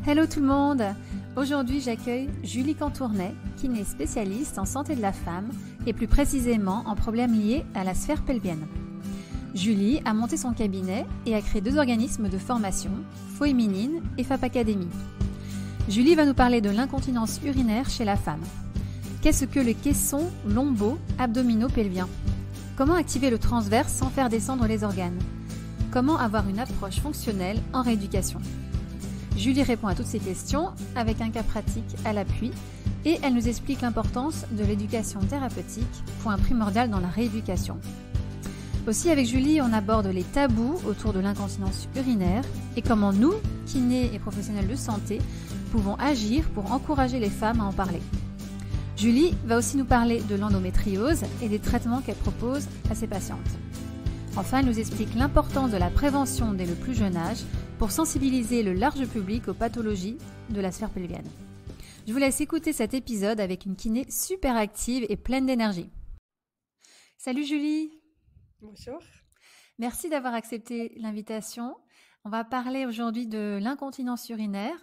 Hello tout le monde! Aujourd'hui j'accueille Julie Cantournet, kiné spécialiste en santé de la femme et plus précisément en problèmes liés à la sphère pelvienne. Julie a monté son cabinet et a créé 2 organismes de formation, Féminine et FAP Academy. Julie va nous parler de l'incontinence urinaire chez la femme. Qu'est-ce que le caisson lombo-abdominaux-pelvien? Comment activer le transverse sans faire descendre les organes? Comment avoir une approche fonctionnelle en rééducation? Julie répond à toutes ces questions avec un cas pratique à l'appui et elle nous explique l'importance de l'éducation thérapeutique, point primordial dans la rééducation. Aussi avec Julie, on aborde les tabous autour de l'incontinence urinaire et comment nous, kinés et professionnels de santé, pouvons agir pour encourager les femmes à en parler. Julie va aussi nous parler de l'endométriose et des traitements qu'elle propose à ses patientes. Enfin, elle nous explique l'importance de la prévention dès le plus jeune âge pour sensibiliser le large public aux pathologies de la sphère pelvienne. Je vous laisse écouter cet épisode avec une kiné super active et pleine d'énergie. Salut Julie! Bonjour. Merci d'avoir accepté l'invitation. On va parler aujourd'hui de l'incontinence urinaire.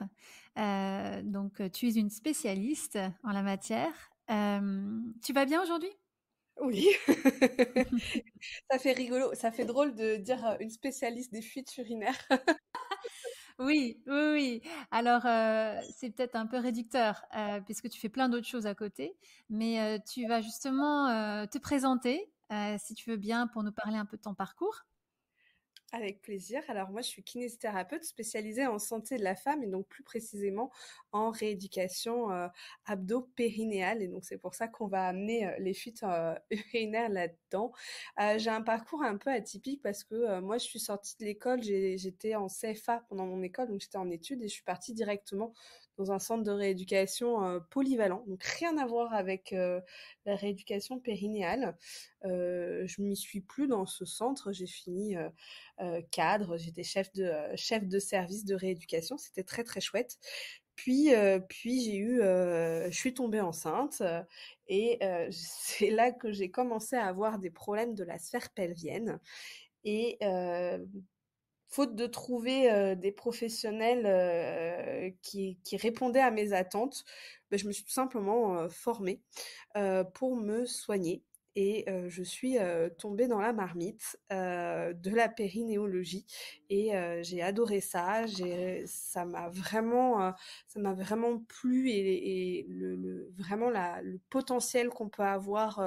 Donc, tu es une spécialiste en la matière. Tu vas bien aujourd'hui? Oui. Ça fait rigolo, ça fait drôle de dire une spécialiste des fuites urinaires. Oui, oui, oui. Alors, c'est peut-être un peu réducteur puisque tu fais plein d'autres choses à côté, mais tu vas justement te présenter, si tu veux bien, pour nous parler un peu de ton parcours. Avec plaisir. Alors moi, je suis kinésithérapeute spécialisée en santé de la femme et donc plus précisément en rééducation abdo-périnéale. Et donc c'est pour ça qu'on va amener les fuites urinaires là-dedans. J'ai un parcours un peu atypique parce que moi, je suis sortie de l'école, j'étais en CFA pendant mon école, donc j'étais en études et je suis partie directement dans un centre de rééducation polyvalent. Donc rien à voir avec la rééducation périnéale. Je m'y suis plus dans ce centre. J'ai fini cadre, j'étais chef de service de rééducation, c'était très très chouette. Puis je suis tombée enceinte et c'est là que j'ai commencé à avoir des problèmes de la sphère pelvienne et faute de trouver des professionnels qui répondaient à mes attentes, ben, je me suis tout simplement formée pour me soigner. Et je suis tombée dans la marmite de la périnéologie et j'ai adoré ça. Ça m'a vraiment plu et vraiment le potentiel qu'on peut avoir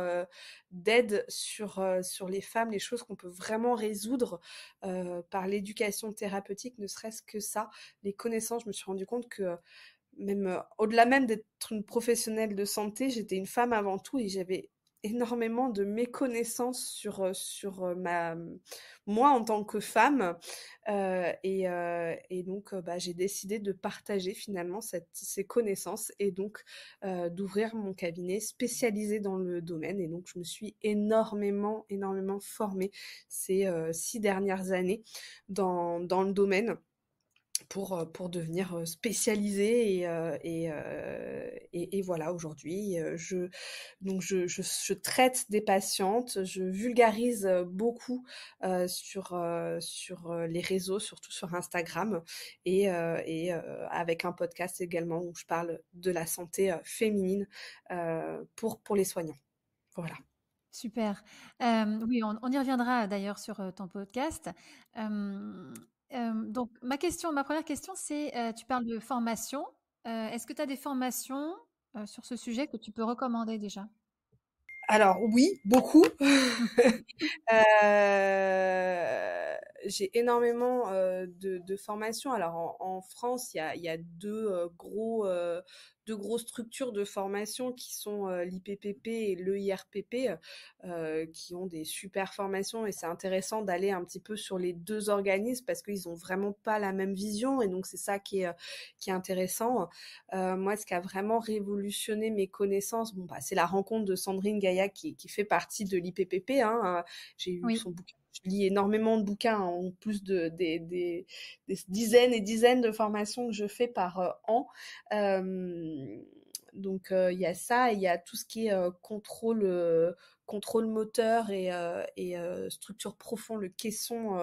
d'aide sur les femmes, les choses qu'on peut vraiment résoudre par l'éducation thérapeutique, ne serait-ce que ça, les connaissances. Je me suis rendu compte que même au-delà même d'être une professionnelle de santé, j'étais une femme avant tout et j'avais énormément de méconnaissances moi en tant que femme et donc bah, j'ai décidé de partager finalement ces connaissances et donc d'ouvrir mon cabinet spécialisé dans le domaine et donc je me suis énormément formée ces 6 dernières années dans le domaine pour devenir spécialisée et voilà aujourd'hui je traite des patientes, je vulgarise beaucoup sur les réseaux, surtout sur Instagram avec un podcast également où je parle de la santé féminine pour les soignants. Voilà. Super. Oui, on y reviendra d'ailleurs sur ton podcast. Donc, ma première question, c'est, tu parles de formation. Est-ce que tu as des formations sur ce sujet que tu peux recommander déjà? Alors oui, beaucoup. J'ai énormément de formations. Alors en France, il y a deux grosses structures de formation qui sont l'IPPP et l'EIRPP, qui ont des super formations et c'est intéressant d'aller un petit peu sur les 2 organismes parce qu'ils ont vraiment pas la même vision et donc c'est ça qui est intéressant. Moi, ce qui a vraiment révolutionné mes connaissances, bon, bah, c'est la rencontre de Sandrine Gaillac qui fait partie de l'IPPP. Hein. J'ai eu Oui. son bouquin. Je lis énormément de bouquins, en plus des dizaines et dizaines de formations que je fais par an. Donc il y a ça, il y a tout ce qui est contrôle moteur et structure profond, le caisson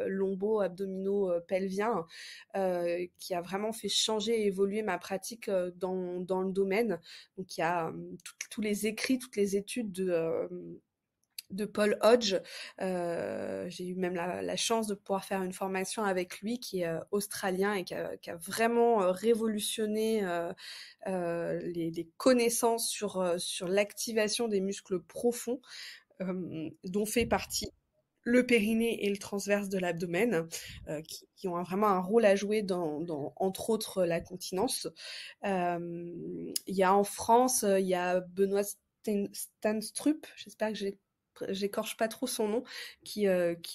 lombo-abdominaux-pelvien, qui a vraiment fait changer et évoluer ma pratique dans le domaine. Donc il y a tous les écrits, toutes les études de Paul Hodge. J'ai eu même la chance de pouvoir faire une formation avec lui, qui est australien et qui a vraiment révolutionné les connaissances sur l'activation des muscles profonds, dont fait partie le périnée et le transverse de l'abdomen, qui ont vraiment un rôle à jouer dans entre autres, la continence. Il y a en France, il y a Benoît Stanstrup, j'espère que j'écorche pas trop son nom, qui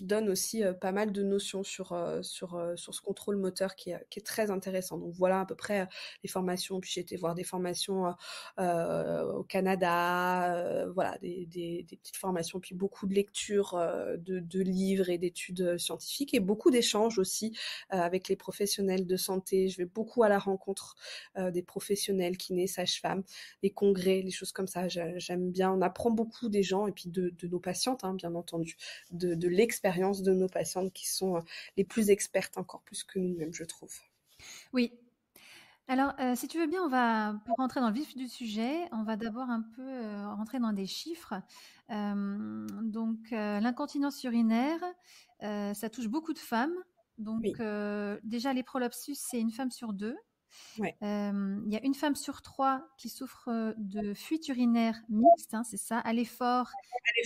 donne aussi pas mal de notions sur ce contrôle moteur qui est très intéressant. Donc voilà à peu près les formations. Puis j'ai été voir des formations au Canada, voilà, des petites formations, puis beaucoup de lectures de livres et d'études scientifiques, et beaucoup d'échanges aussi avec les professionnels de santé. Je vais beaucoup à la rencontre des professionnels, kinés, sages-femmes, les congrès, les choses comme ça. J'aime bien, on apprend beaucoup des gens et puis de nos patientes, hein, bien entendu, de l'expérience de nos patientes qui sont les plus expertes, encore plus que nous-mêmes, je trouve. Oui. Alors, si tu veux bien, pour rentrer dans le vif du sujet, on va d'abord un peu rentrer dans des chiffres. Donc, l'incontinence urinaire, ça touche beaucoup de femmes. Donc, Oui. déjà, les prolapsus, c'est une femme sur 2. Ouais. Il y a une femme sur 3 qui souffre de fuite urinaire mixte, hein, c'est ça, à l'effort.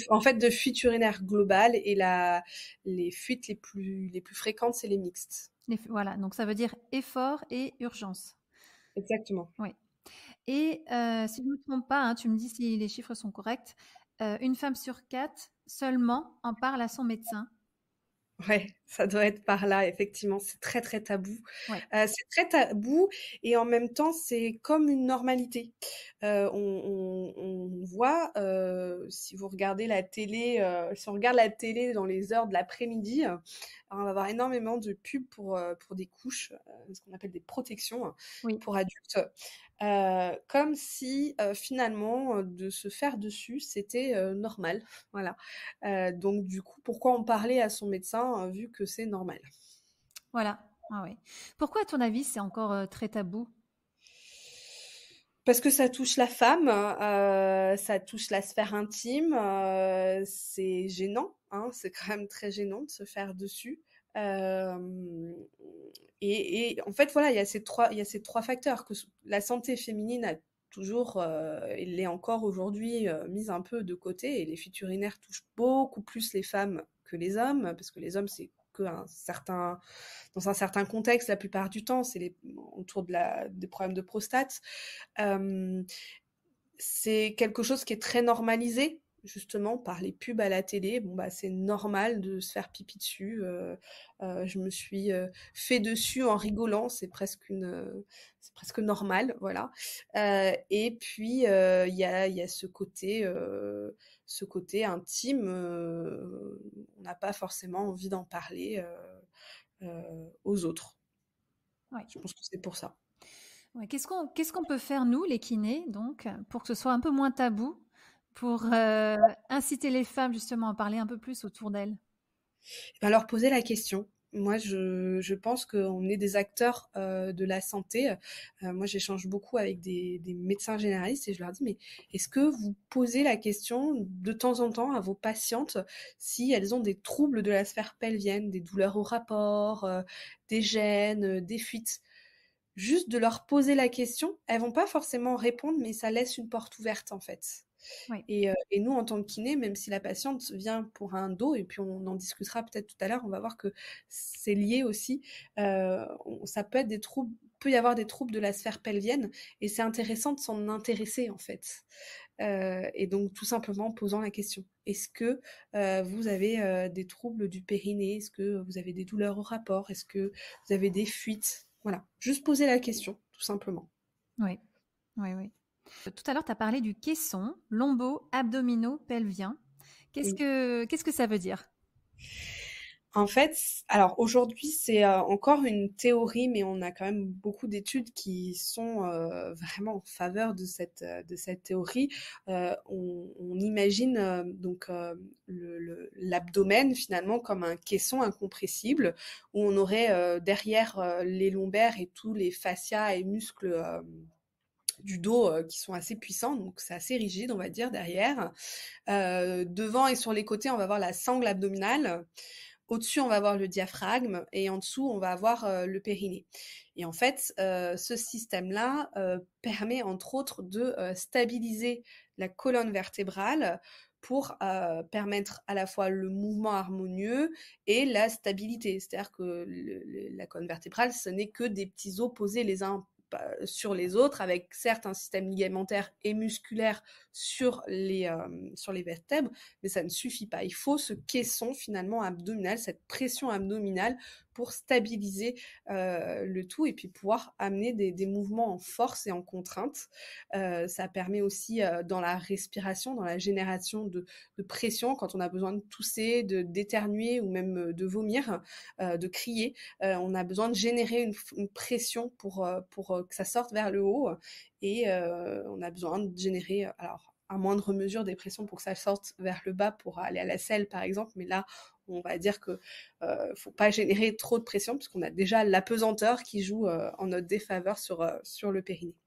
En fait, de fuite urinaire globale, et les fuites les plus fréquentes, c'est les mixtes. Voilà, donc ça veut dire effort et urgence. Exactement. Oui. Et si je ne me trompe pas, hein, tu me dis si les chiffres sont corrects, une femme sur 4 seulement en parle à son médecin. Ouais, ça doit être par là, effectivement. C'est très, très tabou. Ouais. C'est très tabou, et en même temps, c'est comme une normalité. On voit, si vous regardez la télé, si on regarde la télé dans les heures de l'après-midi, on va avoir énormément de pubs pour des couches, ce qu'on appelle des protections Oui. pour adultes. Comme si finalement de se faire dessus, c'était normal. Voilà. Donc du coup, pourquoi en parler à son médecin vu que c'est normal? Voilà. Ah ouais. Pourquoi, à ton avis, c'est encore très tabou? Parce que ça touche la femme, ça touche la sphère intime, c'est gênant, hein, c'est quand même très gênant de se faire dessus. Euh, et en fait, voilà, il y a ces trois facteurs que la santé féminine a toujours, et l'est encore aujourd'hui, mise un peu de côté. Et les fuites urinaires touchent beaucoup plus les femmes que les hommes, parce que les hommes, c'est que dans un certain contexte, la plupart du temps, c'est autour des problèmes de prostate. Euh, c'est quelque chose qui est très normalisé, justement, par les pubs à la télé. Bon, bah, c'est normal de se faire pipi dessus. Je me suis fait dessus en rigolant. C'est presque normal, voilà. Et puis, il y a ce côté intime. On n'a pas forcément envie d'en parler aux autres. Ouais. Je pense que c'est pour ça. Ouais. Qu'est-ce qu'on peut faire, nous, les kinés, donc, pour que ce soit un peu moins tabou, pour inciter les femmes, justement, à en parler un peu plus autour d'elles? Ben, leur poser la question. Moi, je pense qu'on est des acteurs de la santé. Moi, j'échange beaucoup avec des médecins généralistes, et je leur dis, mais est-ce que vous posez la question de temps en temps à vos patientes si elles ont des troubles de la sphère pelvienne, des douleurs au rapport, des gènes, des fuites? Juste de leur poser la question, elles vont pas forcément répondre, mais ça laisse une porte ouverte, en fait. Oui. Et nous, en tant que kiné, même si la patiente vient pour un dos, et puis on en discutera peut-être tout à l'heure, on va voir que c'est lié aussi. Ça peut être des troubles, peut y avoir des troubles de la sphère pelvienne, et c'est intéressant de s'en intéresser, en fait. Et donc, tout simplement en posant la question. Est-ce que vous avez des troubles du périnée? Est-ce que vous avez des douleurs au rapport? Est-ce que vous avez des fuites? Voilà, juste poser la question, tout simplement. Oui. Oui, oui. Tout à l'heure, tu as parlé du caisson lombo-abdominaux-pelvien. Oui. Qu'est-ce que ça veut dire? En fait, alors aujourd'hui, c'est encore une théorie, mais on a quand même beaucoup d'études qui sont vraiment en faveur de cette théorie. On imagine l'abdomen finalement comme un caisson incompressible où on aurait derrière les lombaires et tous les fascias et muscles du dos qui sont assez puissants, donc c'est assez rigide, on va dire, derrière. Devant et sur les côtés, on va avoir la sangle abdominale. Au-dessus, on va avoir le diaphragme et en dessous, on va avoir le périnée. Et en fait, ce système-là permet entre autres de stabiliser la colonne vertébrale pour permettre à la fois le mouvement harmonieux et la stabilité. C'est-à-dire que la colonne vertébrale, ce n'est que des petits os posés les uns sur les autres, avec certes un système ligamentaire et musculaire sur les vertèbres, mais ça ne suffit pas. Il faut ce caisson finalement abdominal, cette pression abdominale pour stabiliser le tout et puis pouvoir amener des mouvements en force et en contrainte. Ça permet aussi dans la respiration, dans la génération de pression, quand on a besoin de tousser, d'éternuer ou même de vomir, de crier. On a besoin de générer une pression pour que ça sorte vers le haut et on a besoin de générer, alors à moindre mesure des pressions pour que ça sorte vers le bas pour aller à la selle par exemple, mais là on va dire que faut pas générer trop de pression puisqu'on a déjà l'apesanteur qui joue en notre défaveur sur le périnée.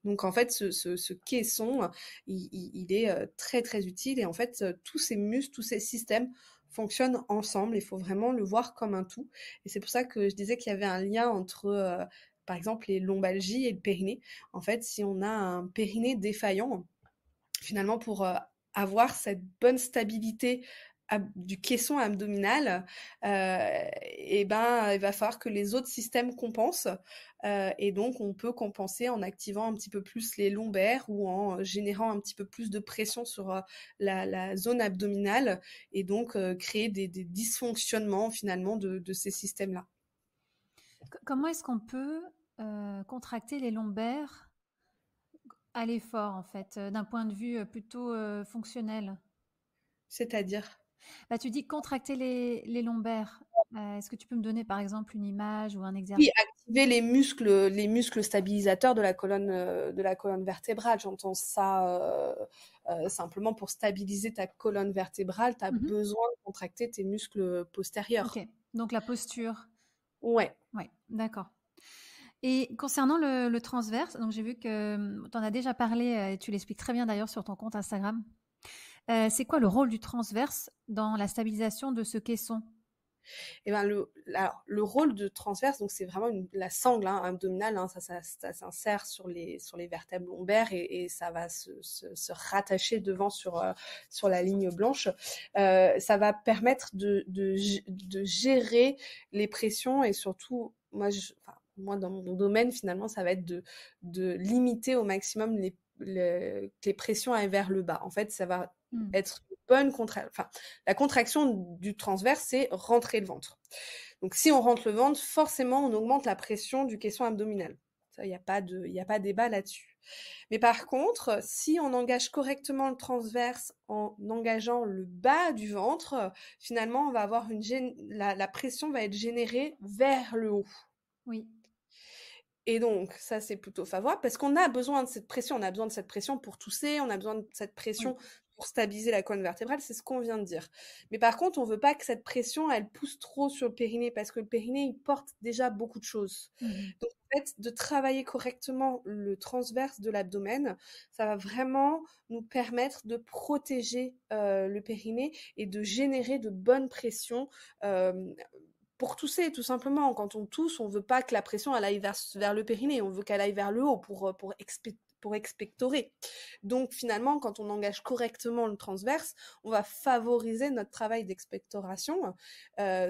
Donc en fait ce caisson il est très très utile et en fait tous ces muscles, tous ces systèmes fonctionnent ensemble. Il faut vraiment le voir comme un tout. Et c'est pour ça que je disais qu'il y avait un lien entre par exemple les lombalgies et le périnée. En fait, si on a un périnée défaillant, finalement pour avoir cette bonne stabilité du caisson abdominal, et ben il va falloir que les autres systèmes compensent et donc on peut compenser en activant un petit peu plus les lombaires ou en générant un petit peu plus de pression sur la zone abdominale et donc créer des dysfonctionnements finalement de ces systèmes-là. Comment est-ce qu'on peut contracter les lombaires à l'effort, en fait, d'un point de vue plutôt fonctionnel? C'est-à-dire? Bah, tu dis contracter les lombaires. Est-ce que tu peux me donner par exemple une image ou un Oui, exercice? activer les muscles stabilisateurs de la colonne vertébrale. J'entends ça simplement pour stabiliser ta colonne vertébrale, tu as Mhm. besoin de contracter tes muscles Ok, postérieurs. donc la posture. Ouais. Ouais, d'accord. Et concernant le transverse, donc j'ai vu que tu en as déjà parlé et tu l'expliques très bien d'ailleurs sur ton compte Instagram. C'est quoi le rôle du transverse dans la stabilisation de ce caisson? Et ben le rôle de transverse, donc c'est vraiment la sangle abdominale, hein, ça s'insère sur les vertèbres lombaires et ça va se rattacher devant sur la ligne blanche. Ça va permettre de gérer les pressions et surtout, moi dans mon domaine finalement, ça va être de limiter au maximum que les pressions aillent vers le bas. En fait, ça va Hmm. être une bonne enfin, la contraction du transverse, c'est rentrer le ventre. Donc, si on rentre le ventre, forcément, on augmente la pression du caisson abdominal. Ça, il n'y a pas débat là-dessus. Mais par contre, si on engage correctement le transverse en engageant le bas du ventre, finalement, on va avoir la pression va être générée vers le haut. Oui. Et donc, ça, c'est plutôt favorable parce qu'on a besoin de cette pression. On a besoin de cette pression pour tousser, on a besoin de cette pression Oui. pour stabiliser la colonne vertébrale, c'est ce qu'on vient de dire. Mais par contre, on veut pas que cette pression, elle pousse trop sur le périnée parce que le périnée, il porte déjà beaucoup de choses. Mhm. Donc, en fait, de travailler correctement le transverse de l'abdomen, ça va vraiment nous permettre de protéger le périnée et de générer de bonnes pressions pour tousser, tout simplement. Quand on tousse, on veut pas que la pression elle aille vers le périnée, on veut qu'elle aille vers le haut pour expectorer. Donc finalement, quand on engage correctement le transverse, on va favoriser notre travail d'expectoration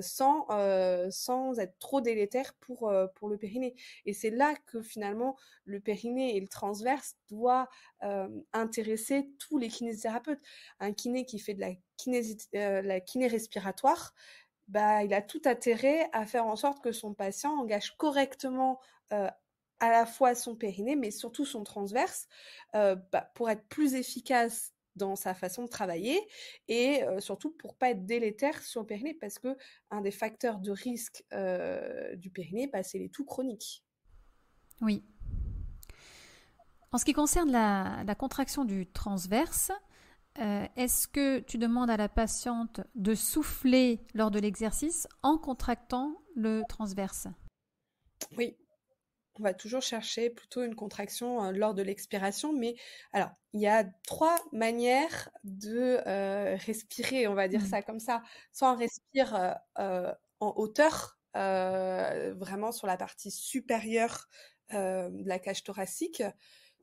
sans être trop délétère pour le périnée. Et c'est là que finalement le périnée et le transverse doivent intéresser tous les kinésithérapeutes. Un kiné qui fait de la kiné respiratoire, bah, il a tout intérêt à faire en sorte que son patient engage correctement à la fois son périnée, mais surtout son transverse, pour être plus efficace dans sa façon de travailler et surtout pour pas être délétère sur le périnée parce que un des facteurs de risque du périnée, bah, c'est les toux chroniques. Oui. En ce qui concerne la contraction du transverse, est-ce que tu demandes à la patiente de souffler lors de l'exercice en contractant le transverse? Oui, on va toujours chercher plutôt une contraction lors de l'expiration, mais alors, il y a trois manières de respirer, on va dire Mm. ça comme ça. Soit on respire en hauteur, vraiment sur la partie supérieure de la cage thoracique.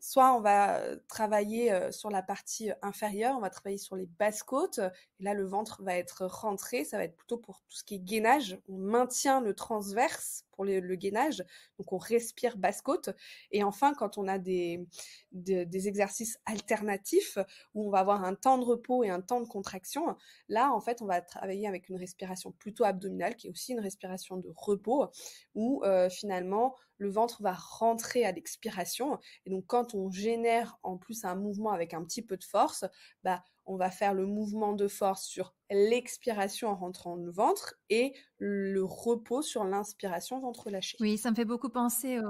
Soit on va travailler sur la partie inférieure, on va travailler sur les basses côtes. Et là, le ventre va être rentré. Ça va être plutôt pour tout ce qui est gainage. On maintient le transverse pour le gainage. Donc, on respire basse côte. Et enfin, quand on a des exercices alternatifs où on va avoir un temps de repos et un temps de contraction, là, en fait, on va travailler avec une respiration plutôt abdominale, qui est aussi une respiration de repos, où finalement, le ventre va rentrer à l'expiration. Et donc, quand on génère en plus un mouvement avec un petit peu de force, bah, on va faire le mouvement de force sur l'expiration en rentrant le ventre et le repos sur l'inspiration ventre lâché. Oui, ça me fait beaucoup penser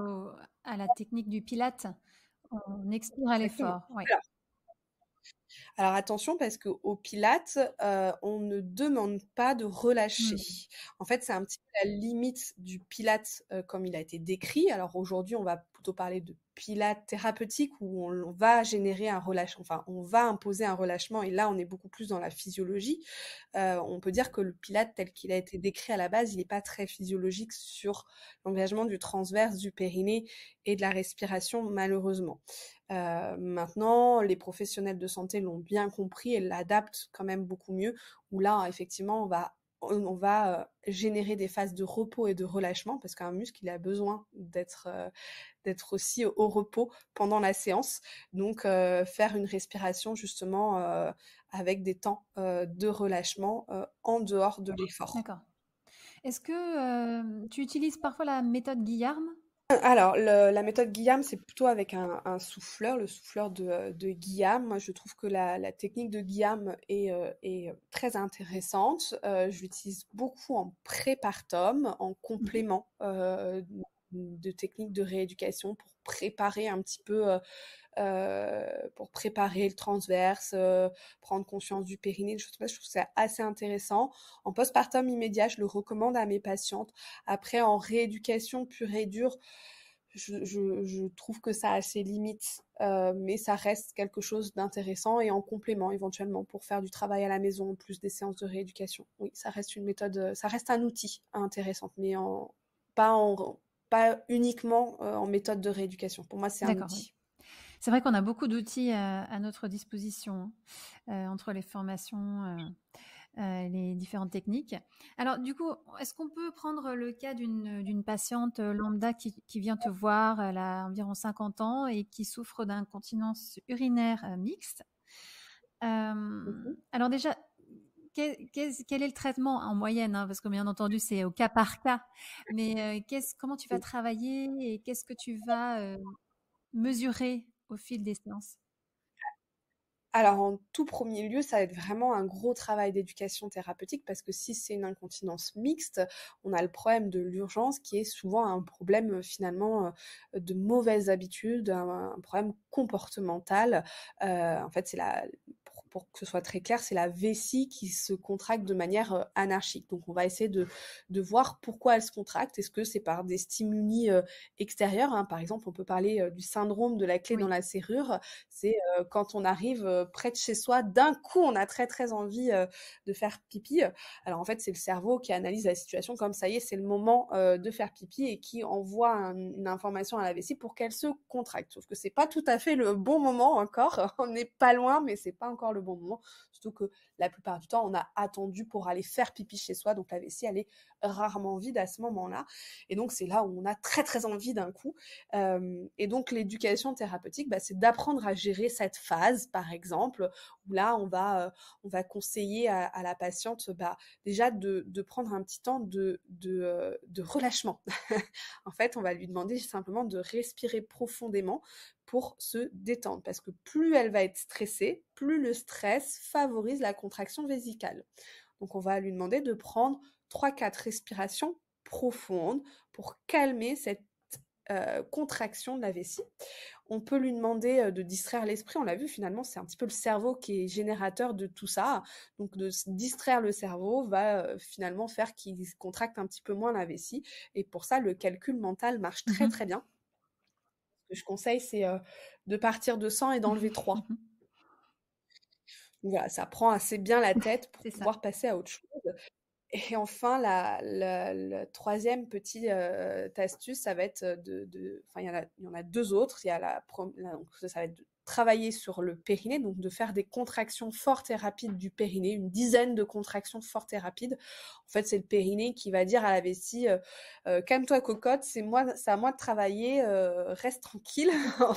à la technique du Pilate. On expire à Exactement. l'effort. Oui. Alors attention parce qu'au Pilates, on ne demande pas de relâcher. Mm. En fait, c'est un petit peu la limite du Pilates comme il a été décrit. Alors aujourd'hui, on va plutôt parler de Pilates thérapeutique où on va générer un relâchement, enfin on va imposer un relâchement et là on est beaucoup plus dans la physiologie. On peut dire que le Pilates tel qu'il a été décrit à la base, il n'est pas très physiologique sur l'engagement du transverse, du périnée et de la respiration malheureusement. Maintenant, les professionnels de santé l'ont bien compris et l'adaptent quand même beaucoup mieux, où là, effectivement, on va générer des phases de repos et de relâchement, parce qu'un muscle, il a besoin d'être aussi au repos pendant la séance. Donc, faire une respiration, justement, avec des temps de relâchement en dehors de l'effort. D'accord. Est-ce que tu utilises parfois la méthode Guillarme? Alors, la méthode Guillaume, c'est plutôt avec un souffleur, le souffleur de Guillaume. Moi, je trouve que la technique de Guillaume est très intéressante. Je l'utilise beaucoup en prépartum, en Mhm. complément de techniques de rééducation pour préparer un petit peu pour préparer le transverse, prendre conscience du périnée, des choses comme ça. Je trouve que c'est assez intéressant. En postpartum immédiat, je le recommande à mes patientes. Après, en rééducation pure et dure, je trouve que ça a ses limites, mais ça reste quelque chose d'intéressant et en complément éventuellement pour faire du travail à la maison en plus des séances de rééducation. Oui, ça reste une méthode, ça reste un outil intéressant, mais pas uniquement en méthode de rééducation. Pour moi, c'est un D'accord, oui. outil. C'est vrai qu'on a beaucoup d'outils à notre disposition entre les formations, les différentes techniques. Alors, du coup, est-ce qu'on peut prendre le cas d'une patiente lambda qui vient te voir, elle a environ 50 ans et qui souffre d'incontinence urinaire mixte. Mhm. Alors déjà, quel est le traitement en moyenne, hein, parce que bien entendu, c'est au cas par cas. Mais comment tu vas travailler et qu'est-ce que tu vas mesurer au fil des séances? Alors, en tout premier lieu, ça va être vraiment un gros travail d'éducation thérapeutique parce que si c'est une incontinence mixte, on a le problème de l'urgence qui est souvent un problème finalement de mauvaises habitudes, un problème comportemental. En fait, pour que ce soit très clair, c'est la vessie qui se contracte de manière anarchique. Donc, on va essayer de voir pourquoi elle se contracte. Est-ce que c'est par des stimuli extérieurs, hein. Par exemple, on peut parler du syndrome de la clé dans Oui, la serrure. C'est quand on arrive près de chez soi, d'un coup, on a très très envie de faire pipi. Alors en fait, c'est le cerveau qui analyse la situation comme ça y est, c'est le moment de faire pipi et qui envoie une information à la vessie pour qu'elle se contracte. Sauf que c'est pas tout à fait le bon moment encore. On n'est pas loin, mais c'est pas encore le bon moment. Surtout que la plupart du temps, on a attendu pour aller faire pipi chez soi, donc la vessie, elle est rarement vide à ce moment-là. Et donc c'est là où on a très très envie d'un coup. Et donc l'éducation thérapeutique, bah, c'est d'apprendre à gérer cette phase, par exemple, où là on va conseiller à la patiente bah, déjà de prendre un petit temps de relâchement. En fait, on va lui demander simplement de respirer profondément pour se détendre. Parce que plus elle va être stressée, plus le stress favorise la contraction vésicale. Donc on va lui demander de prendre 3-4 respirations profondes pour calmer cette contraction de la vessie. On peut lui demander de distraire l'esprit. On l'a vu, finalement, c'est un petit peu le cerveau qui est générateur de tout ça. Donc, de distraire le cerveau va finalement faire qu'il contracte un petit peu moins la vessie. Et pour ça, le calcul mental marche très, très bien. Ce que je conseille, c'est de partir de 100 et d'enlever 3. Donc, voilà, ça prend assez bien la tête pour pouvoir passer à autre chose. Et enfin, la troisième petite astuce, ça va être enfin, il y en a 2 autres. Il y a donc ça va être de travailler sur le périnée, donc de faire des contractions fortes et rapides du périnée, une dizaine de contractions fortes et rapides. En fait, c'est le périnée qui va dire à la vessie calme-toi cocotte, c'est à moi de travailler, reste tranquille,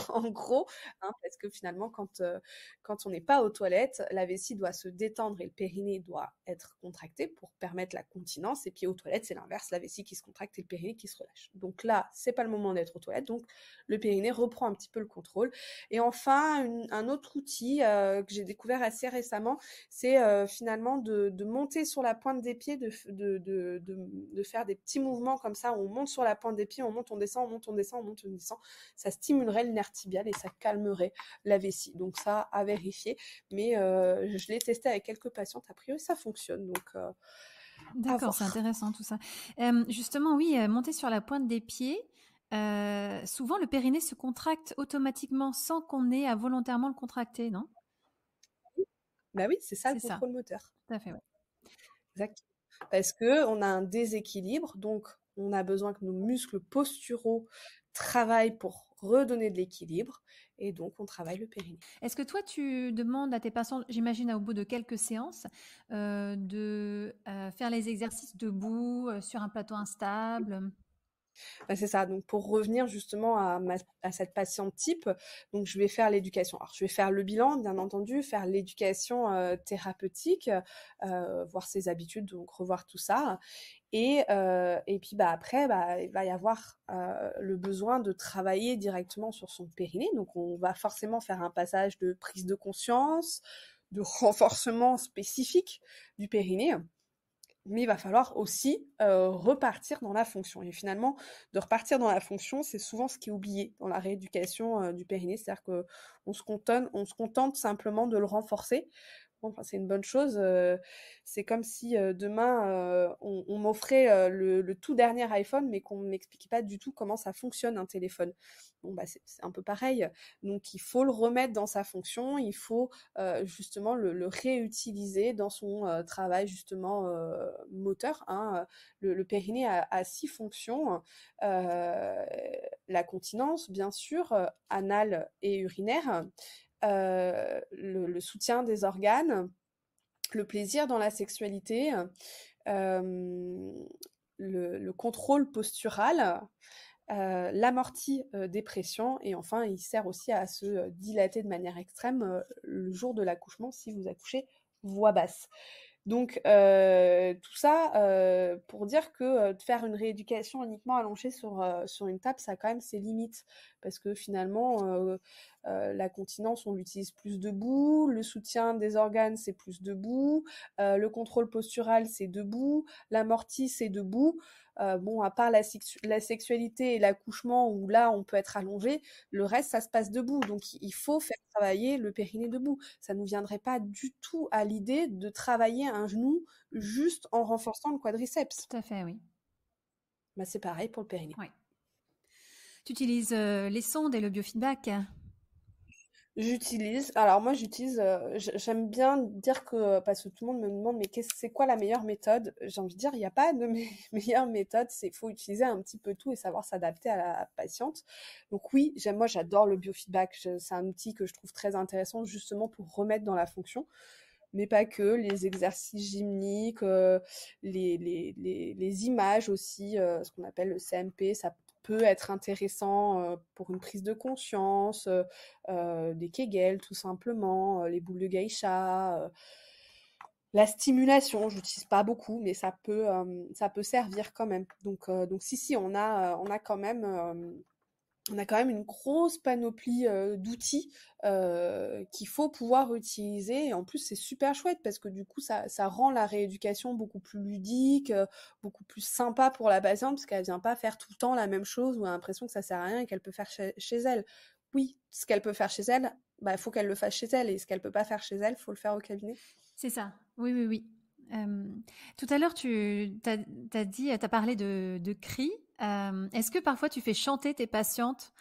en gros, hein, parce que finalement, quand on n'est pas aux toilettes, la vessie doit se détendre et le périnée doit être contracté pour permettre la continence. Et puis aux toilettes, c'est l'inverse, la vessie qui se contracte et le périnée qui se relâche. Donc là, c'est pas le moment d'être aux toilettes, donc le périnée reprend un petit peu le contrôle. Et enfin, un autre outil que j'ai découvert assez récemment, c'est finalement de monter sur la pointe des pieds, de faire des petits mouvements comme ça, on monte sur la pointe des pieds, on monte, on descend, on monte, on descend, on monte, on descend. Ça stimulerait le nerf tibial et ça calmerait la vessie. Donc ça, à vérifier. Mais je l'ai testé avec quelques patientes, a priori ça fonctionne. Donc d'accord, c'est intéressant tout ça. Justement, oui, monter sur la pointe des pieds, souvent le périnée se contracte automatiquement sans qu'on ait à volontairement le contracter, non? Bah oui, c'est ça le C'est ça, contrôle moteur. tout à fait, ouais. Exactement. Parce qu'on a un déséquilibre, donc on a besoin que nos muscles posturaux travaillent pour redonner de l'équilibre, et donc on travaille le périnée. Est-ce que toi, tu demandes à tes patients, j'imagine au bout de quelques séances, de faire les exercices debout, sur un plateau instable? Bah, c'est ça, donc pour revenir justement à cette patiente type, donc je vais faire l'éducation. Alors je vais faire le bilan, bien entendu, faire l'éducation thérapeutique, voir ses habitudes, donc revoir tout ça. Et puis bah, après, bah, il va y avoir le besoin de travailler directement sur son périnée. Donc on va forcément faire un passage de prise de conscience, de renforcement spécifique du périnée. Mais il va falloir aussi repartir dans la fonction. Et finalement, de repartir dans la fonction, c'est souvent ce qui est oublié dans la rééducation du périnée. C'est-à-dire qu'on se contente simplement de le renforcer. Bon, enfin, c'est une bonne chose. C'est comme si demain, on m'offrait le tout dernier iPhone, mais qu'on ne m'expliquait pas du tout comment ça fonctionne un téléphone. Bon, bah, c'est un peu pareil. Donc, il faut le remettre dans sa fonction. Il faut justement le réutiliser dans son travail justement moteur. Hein. Le périnée a 6 fonctions. La continence, bien sûr, anale et urinaire. Le soutien des organes, le plaisir dans la sexualité, le contrôle postural, l'amorti des pressions, et enfin il sert aussi à se dilater de manière extrême le jour de l'accouchement si vous accouchez voix basse. Donc tout ça pour dire que de faire une rééducation uniquement allongée sur une table, ça a quand même ses limites. Parce que finalement, la continence, on l'utilise plus debout, le soutien des organes, c'est plus debout, le contrôle postural, c'est debout, l'amorti, c'est debout. Bon, à part la sexualité et l'accouchement, où là, on peut être allongé, le reste, ça se passe debout. Donc, il faut faire travailler le périnée debout. Ça ne nous viendrait pas du tout à l'idée de travailler un genou juste en renforçant le quadriceps. Tout à fait, oui. Bah, c'est pareil pour le périnée. Ouais. Tu utilises les sondes et le biofeedback? Alors moi j'aime bien dire que, parce que tout le monde me demande, mais c'est quoi la meilleure méthode? J'ai envie de dire, il n'y a pas de meilleure méthode, faut utiliser un petit peu tout et savoir s'adapter à la patiente. Donc oui, moi j'adore le biofeedback, c'est un outil que je trouve très intéressant justement pour remettre dans la fonction. Mais pas que, les exercices gymniques, les images aussi, ce qu'on appelle le CMP, ça peut être intéressant pour une prise de conscience, des Kegel tout simplement, les boules de geisha, la stimulation, j'utilise pas beaucoup, mais ça peut servir quand même. Donc si, on a quand même on a quand même une grosse panoplie d'outils qu'il faut pouvoir utiliser. Et en plus, c'est super chouette parce que du coup, ça rend la rééducation beaucoup plus ludique, beaucoup plus sympa pour la patiente parce qu'elle vient pas faire tout le temps la même chose ou a l'impression que ça sert à rien et qu'elle peut faire chez elle. Oui, ce qu'elle peut faire chez elle, bah, faut qu'elle le fasse chez elle et ce qu'elle peut pas faire chez elle, faut le faire au cabinet. C'est ça. Oui, oui, oui. Tout à l'heure, t'as parlé de cris. Est-ce que parfois tu fais chanter tes patientes?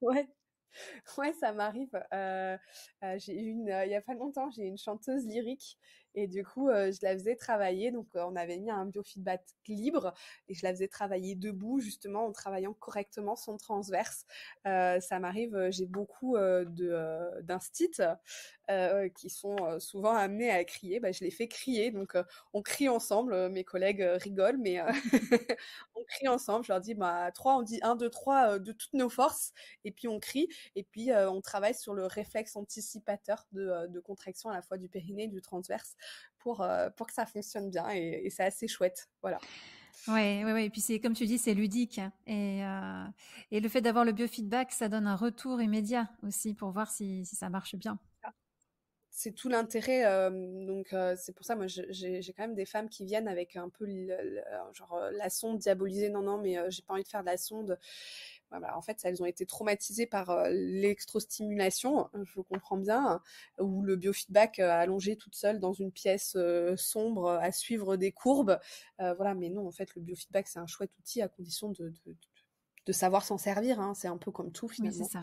Ouais. Ouais, ça m'arrive. J'ai une, il y a pas longtemps, j'ai une chanteuse lyrique et du coup, je la faisais travailler. Donc, on avait mis un biofeedback libre et je la faisais travailler debout, justement, en travaillant correctement son transverse. Ça m'arrive, j'ai beaucoup d'instits qui sont souvent amenés à crier. Bah, je les fais crier, donc on crie ensemble. Mes collègues rigolent, mais on crie ensemble. Je leur dis, bah, 3, on dit un, 2, 3 de toutes nos forces, et puis on crie. Et puis, on travaille sur le réflexe anticipateur de contraction à la fois du périnée et du transverse pour que ça fonctionne bien. Et c'est assez chouette. Voilà. Ouais, ouais, ouais. Et puis c'est comme tu dis, c'est ludique, hein. Et le fait d'avoir le biofeedback, ça donne un retour immédiat aussi pour voir si ça marche bien. C'est tout l'intérêt. Donc, c'est pour ça, moi, j'ai quand même des femmes qui viennent avec un peu genre la sonde diabolisée. Non, non, mais j'ai pas envie de faire de la sonde. Voilà, en fait, elles ont été traumatisées par l'électrostimulation, je comprends bien, ou le biofeedback allongé toute seule dans une pièce sombre à suivre des courbes. Voilà, mais non, en fait, le biofeedback, c'est un chouette outil à condition de savoir s'en servir. Hein. C'est un peu comme tout, Oui, c'est finalement. ça.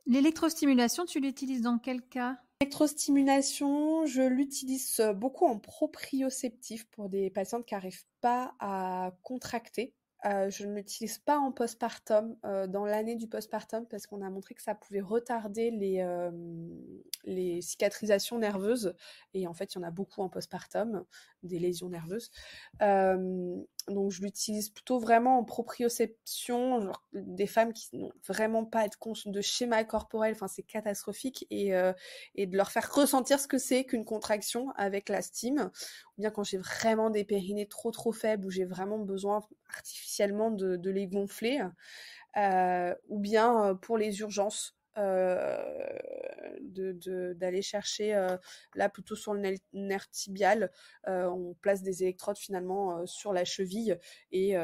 L'électrostimulation, tu l'utilises dans quel cas? L'électrostimulation, je l'utilise beaucoup en proprioceptif pour des patientes qui n'arrivent pas à contracter. Je ne l'utilise pas en postpartum, dans l'année du postpartum, parce qu'on a montré que ça pouvait retarder les cicatrisations nerveuses. Et en fait, il y en a beaucoup en postpartum, des lésions nerveuses. Donc, je l'utilise plutôt vraiment en proprioception, genre des femmes qui n'ont vraiment pas à être conscientes de schéma corporel. Enfin, c'est catastrophique. Et de leur faire ressentir ce que c'est qu'une contraction avec la stime, ou bien quand j'ai vraiment des périnées trop faibles, où j'ai vraiment besoin artificiellement de les gonfler, ou bien pour les urgences. D'aller chercher là plutôt sur le nerf tibial, on place des électrodes finalement sur la cheville et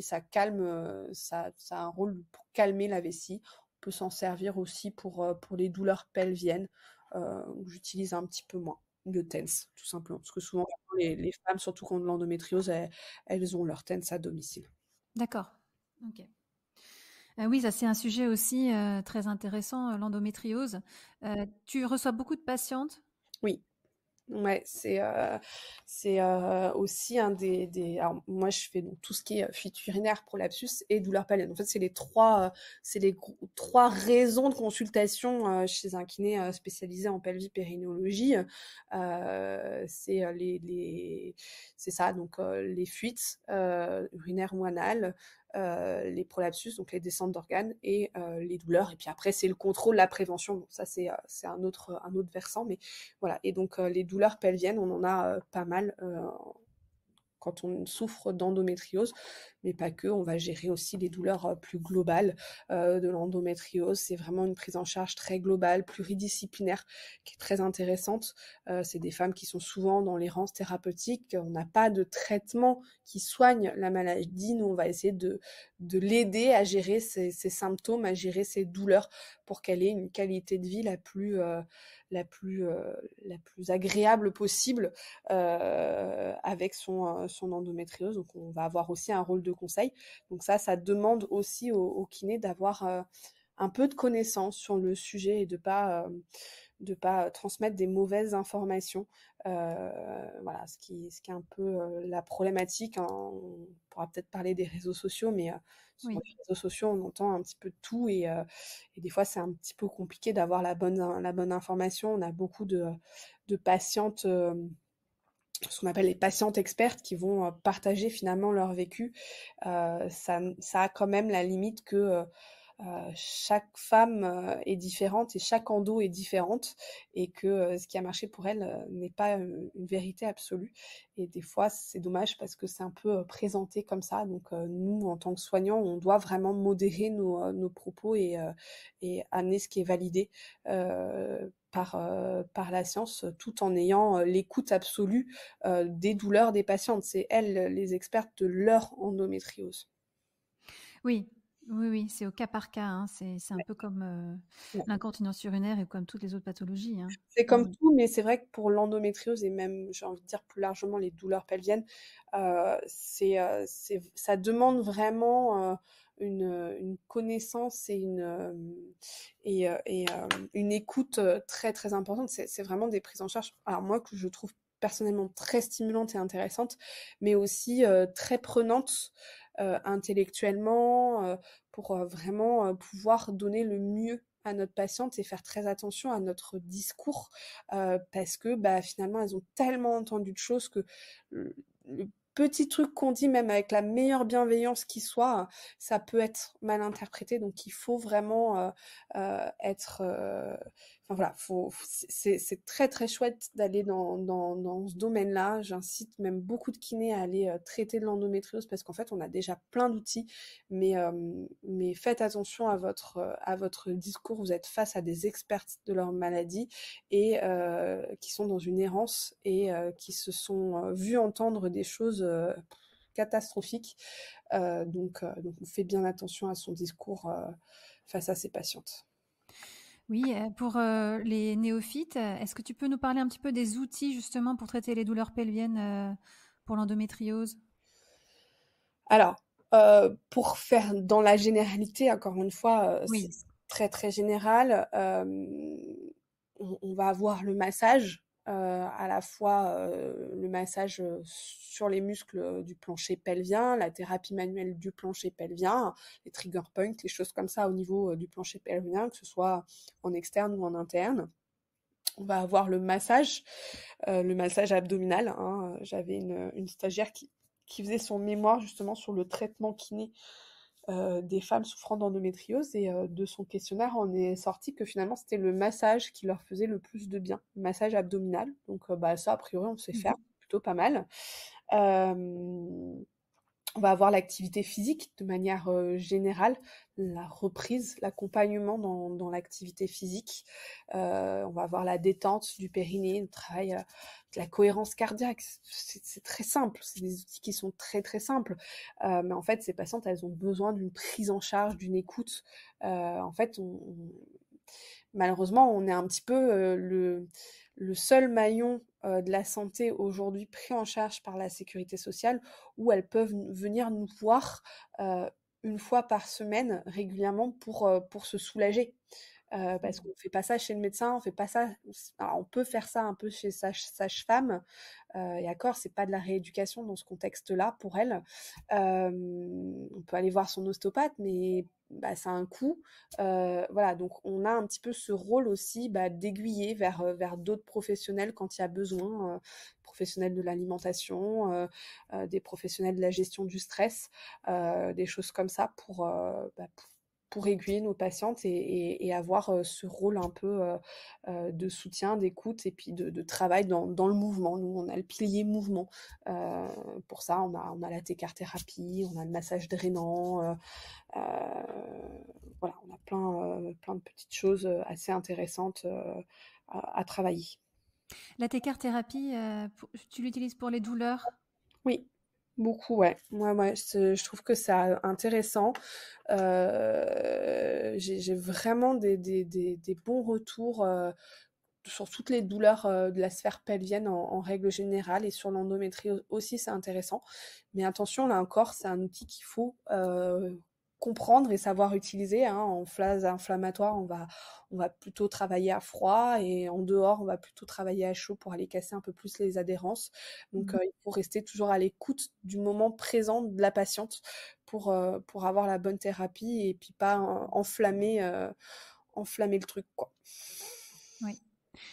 ça calme, ça a un rôle pour calmer la vessie. On peut s'en servir aussi pour les douleurs pelviennes, où j'utilise un petit peu moins le TENS, tout simplement. Parce que souvent, les femmes, surtout qui ont de l'endométriose, elles ont leur TENS à domicile. D'accord. Ok. Oui, ça c'est un sujet aussi très intéressant, l'endométriose. Tu reçois beaucoup de patientes? Oui. Ouais, c'est aussi un des. Alors moi, je fais donc tout ce qui est fuite urinaire, prolapsus et douleur pelvienne. En fait, c'est les trois raisons de consultation chez un kiné spécialisé en pelvipérinéologie. C'est ça, donc les fuites urinaires ou anales, les prolapsus, donc les descentes d'organes et les douleurs. Et puis après, c'est le contrôle, la prévention. Bon, ça c'est un autre versant, mais voilà. Et donc les douleurs pelviennes, on en a pas mal quand on souffre d'endométriose, mais pas que. On va gérer aussi les douleurs plus globales de l'endométriose. C'est vraiment une prise en charge très globale, pluridisciplinaire, qui est très intéressante. C'est des femmes qui sont souvent dans l'errance thérapeutique. On n'a pas de traitement qui soigne la maladie. Nous, on va essayer de l'aider à gérer ses symptômes, à gérer ses douleurs pour qu'elle ait une qualité de vie la plus agréable possible avec son endométriose. Donc, on va avoir aussi un rôle de conseil. Donc ça demande aussi au kiné d'avoir un peu de connaissances sur le sujet et de pas transmettre des mauvaises informations. Voilà, ce qui est un peu la problématique. Hein. On pourra peut-être parler des réseaux sociaux, mais sur Oui. les réseaux sociaux, on entend un petit peu de tout et des fois, c'est un petit peu compliqué d'avoir la bonne information. On a beaucoup de patientes ce qu'on appelle les patientes expertes qui vont partager finalement leur vécu. Ça a quand même la limite que chaque femme est différente et chaque endo est différente et que ce qui a marché pour elle n'est pas une vérité absolue. Et des fois, c'est dommage parce que c'est un peu présenté comme ça. Donc, nous, en tant que soignants, on doit vraiment modérer nos propos et amener ce qui est validé par la science, tout en ayant l'écoute absolue des douleurs des patientes. C'est elles les expertes de leur endométriose. Oui, oui, oui, c'est au cas par cas, hein. C'est un peu comme, Ouais. l'incontinence urinaire et comme toutes les autres pathologies, hein. C'est comme Mmh. tout, mais c'est vrai que pour l'endométriose et même, j'ai envie de dire plus largement les douleurs pelviennes, ça demande vraiment une connaissance et une écoute très très importante. C'est vraiment des prises en charge. Alors moi que je trouve personnellement très stimulantes et intéressantes, mais aussi très prenantes intellectuellement pour vraiment pouvoir donner le mieux à notre patiente et faire très attention à notre discours parce que bah, finalement elles ont tellement entendu de choses que le petit truc qu'on dit même avec la meilleure bienveillance qui soit, ça peut être mal interprété donc il faut vraiment être enfin voilà, c'est très très chouette d'aller dans ce domaine-là. J'incite même beaucoup de kinés à aller traiter de l'endométriose parce qu'en fait on a déjà plein d'outils mais faites attention à votre discours. Vous êtes face à des expertes de leur maladie et qui sont dans une errance et qui se sont vus entendre des choses catastrophiques. Donc, on fait bien attention à son discours face à ses patientes. Oui, pour, les néophytes, est-ce que tu peux nous parler un petit peu des outils justement pour traiter les douleurs pelviennes, pour l'endométriose? Alors, pour faire dans la généralité, encore une fois, c'est Oui. très très général. On va avoir le massage, à la fois le massage sur les muscles du plancher pelvien, la thérapie manuelle du plancher pelvien, les trigger points, les choses comme ça au niveau du plancher pelvien, que ce soit en externe ou en interne. On va avoir le massage abdominal. Hein. J'avais une stagiaire qui faisait son mémoire justement sur le traitement kiné des femmes souffrant d'endométriose et de son questionnaire on est sorti que finalement c'était le massage qui leur faisait le plus de bien, le massage abdominal. Donc bah, ça a priori on sait faire, Mmh. plutôt pas mal. Euh, on va avoir l'activité physique de manière générale, la reprise, l'accompagnement dans l'activité physique. On va avoir la détente du périnée, le travail de la cohérence cardiaque. C'est très simple, c'est des outils qui sont très très simples. Mais en fait, ces patientes, elles ont besoin d'une prise en charge, d'une écoute. En fait, malheureusement, on est un petit peu le seul maillon de la santé aujourd'hui pris en charge par la sécurité sociale où elles peuvent venir nous voir une fois par semaine régulièrement pour se soulager. Parce qu'on ne fait pas ça chez le médecin, on fait pas ça. Alors on peut faire ça un peu chez sage-femme, et d'accord, c'est pas de la rééducation dans ce contexte-là pour elle. On peut aller voir son ostéopathe, mais bah, ça a un coût. Voilà, donc on a un petit peu ce rôle aussi bah, d'aiguiller vers d'autres professionnels quand il y a besoin, professionnels de l'alimentation, des professionnels de la gestion du stress, des choses comme ça pour aiguiller nos patientes et avoir ce rôle un peu de soutien, d'écoute et puis de travail dans le mouvement. Nous, on a le pilier mouvement. Euh, pour ça, on a la thérapie, on a le massage drainant. Voilà, on a plein de petites choses assez intéressantes à travailler. La thérapie, pour tu l'utilises pour les douleurs? Oui, beaucoup, ouais. Ouais, je trouve que c'est intéressant. J'ai vraiment des bons retours sur toutes les douleurs de la sphère pelvienne en règle générale et sur l'endométriose aussi, c'est intéressant. Mais attention, là encore, c'est un outil qu'il faut comprendre et savoir utiliser. Hein. En phase inflammatoire, on va plutôt travailler à froid et en dehors, on va plutôt travailler à chaud pour aller casser un peu plus les adhérences. Donc, Mmh. il faut rester toujours à l'écoute du moment présent de la patiente pour avoir la bonne thérapie et puis pas enflammer le truc, quoi. Oui.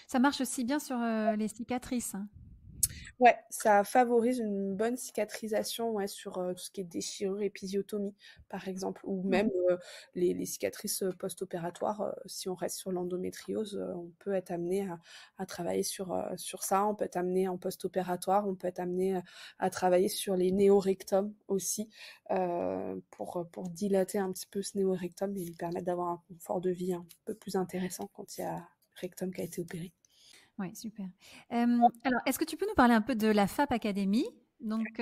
Ça marche aussi bien sur, les cicatrices, hein? Ouais, ça favorise une bonne cicatrisation, ouais, sur, tout ce qui est déchirure, épisiotomie, par exemple, ou Mmh. même, les cicatrices, post-opératoires, si on reste sur l'endométriose, on peut être amené à travailler sur ça. On peut être amené en post-opératoire, on peut être amené, à travailler sur les néorectums aussi, pour dilater un petit peu ce néorectum et lui permettre d'avoir un confort de vie un peu plus intéressant quand il y a rectum qui a été opéré. Ouais, super. Alors, est-ce que tu peux nous parler un peu de la FAP Academy? Donc,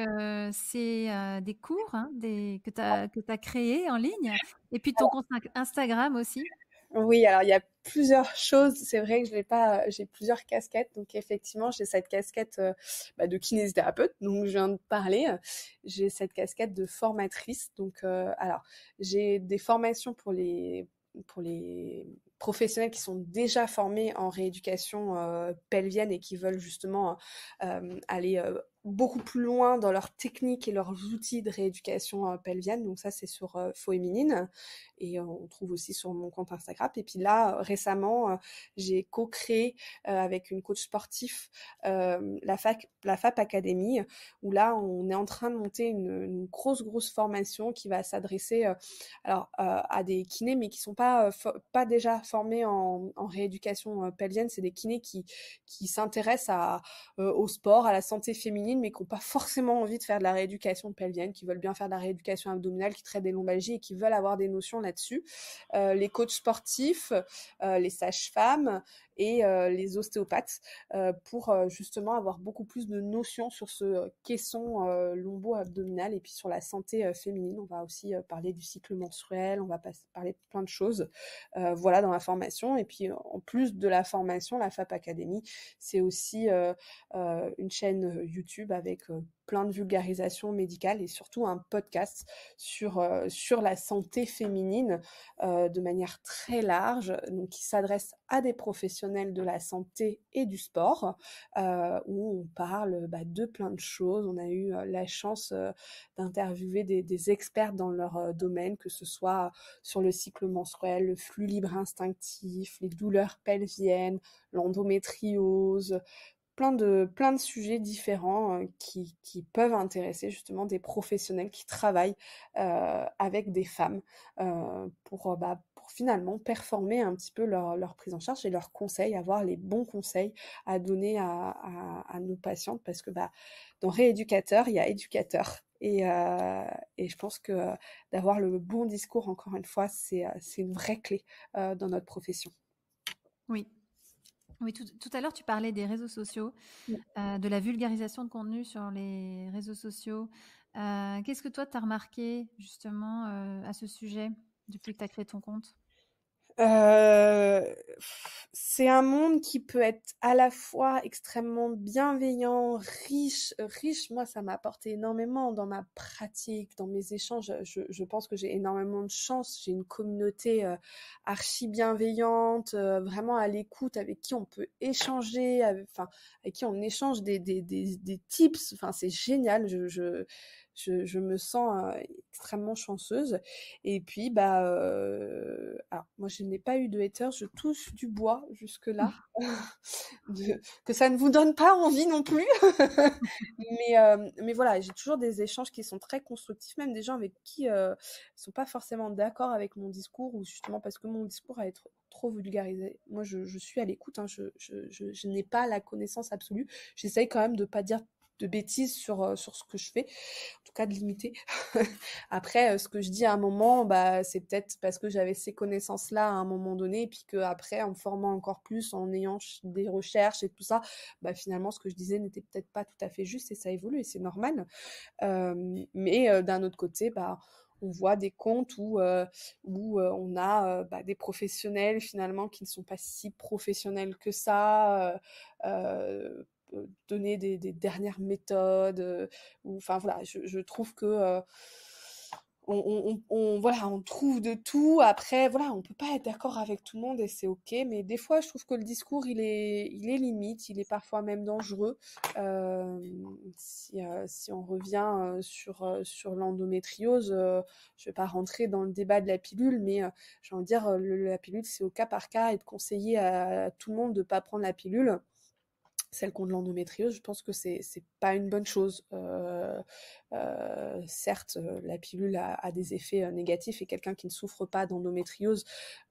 c'est, des cours, hein, que tu as créés en ligne et puis ton compte Instagram aussi? Oui, alors il y a plusieurs choses. C'est vrai que je l'ai pas, j'ai plusieurs casquettes. Donc effectivement, j'ai cette casquette de kinésithérapeute, donc je viens de parler. J'ai cette casquette de formatrice. Donc alors j'ai des formations pour les professionnels qui sont déjà formés en rééducation pelvienne et qui veulent justement aller beaucoup plus loin dans leurs techniques et leurs outils de rééducation pelvienne. Donc ça, c'est sur Féminine et on trouve aussi sur mon compte Instagram. Et puis là, récemment, j'ai co-créé avec une coach sportif la FAP Academy, où là, on est en train de monter une grosse formation qui va s'adresser à des kinés, mais qui sont pas déjà formés en rééducation pelvienne. C'est des kinés qui s'intéressent au sport, à la santé féminine, mais qui n'ont pas forcément envie de faire de la rééducation pelvienne, qui veulent bien faire de la rééducation abdominale, qui traitent des lombalgies et qui veulent avoir des notions là-dessus. Les coachs sportifs, les sages-femmes et les ostéopathes pour justement avoir beaucoup plus de notions sur ce caisson lombo-abdominal et puis sur la santé féminine. On va aussi parler du cycle menstruel, on va parler de plein de choses voilà, dans la formation. Et puis en plus de la formation, la FAP Academy, c'est aussi une chaîne YouTube avec plein de vulgarisation médicale et surtout un podcast sur la santé féminine de manière très large, donc qui s'adresse à des professionnels de la santé et du sport, où on parle de plein de choses. On a eu la chance d'interviewer des experts dans leur domaine, que ce soit sur le cycle menstruel, le flux libre instinctif, les douleurs pelviennes, l'endométriose, plein de sujets différents qui peuvent intéresser justement des professionnels qui travaillent avec des femmes pour finalement performer un petit peu leur prise en charge et leurs conseils, avoir les bons conseils à donner à nos patientes parce que dans rééducateur, il y a éducateur. Et je pense que d'avoir le bon discours, encore une fois, c'est une vraie clé dans notre profession. Oui. Oui, tout à l'heure, tu parlais des réseaux sociaux, de la vulgarisation de contenu sur les réseaux sociaux. Qu'est-ce que toi, tu as remarqué justement à ce sujet depuis que tu as créé ton compte? Heu, c'est un monde qui peut être à la fois extrêmement bienveillant, riche. Moi, ça m'a apporté énormément dans ma pratique, dans mes échanges. Je pense que j'ai énormément de chance. J'ai une communauté, archi bienveillante, vraiment à l'écoute, avec qui on peut échanger, avec qui on échange des tips. Enfin, c'est génial. Je me sens, extrêmement chanceuse et puis, alors moi je n'ai pas eu de haters, je touche du bois jusque-là, que ça ne vous donne pas envie non plus. Mais voilà, j'ai toujours des échanges qui sont très constructifs, même des gens avec qui sont pas forcément d'accord avec mon discours ou justement parce que mon discours a être trop vulgarisé. Moi, je suis à l'écoute, hein, je n'ai pas la connaissance absolue. J'essaye quand même de pas dire de bêtises sur ce que je fais, en tout cas de limiter. Après, ce que je dis à un moment, c'est peut-être parce que j'avais ces connaissances-là à un moment donné, et puis qu'après, en me formant encore plus, en ayant des recherches et tout ça, finalement, ce que je disais n'était peut-être pas tout à fait juste, et ça évolue, et c'est normal. Mais d'un autre côté, on voit des comptes où on a des professionnels finalement qui ne sont pas si professionnels que ça, donner des dernières méthodes, enfin voilà, je trouve que voilà, on trouve de tout. Après, voilà, on peut pas être d'accord avec tout le monde et c'est ok. Mais des fois, je trouve que le discours, il est limite, il est parfois même dangereux. Si on revient sur l'endométriose, je vais pas rentrer dans le débat de la pilule, mais j'ai envie de dire, la pilule, c'est au cas par cas et de conseiller à tout le monde de pas prendre la pilule. celles qui ont de l'endométriose, je pense que c'est pas une bonne chose. Certes, la pilule a des effets négatifs et quelqu'un qui ne souffre pas d'endométriose,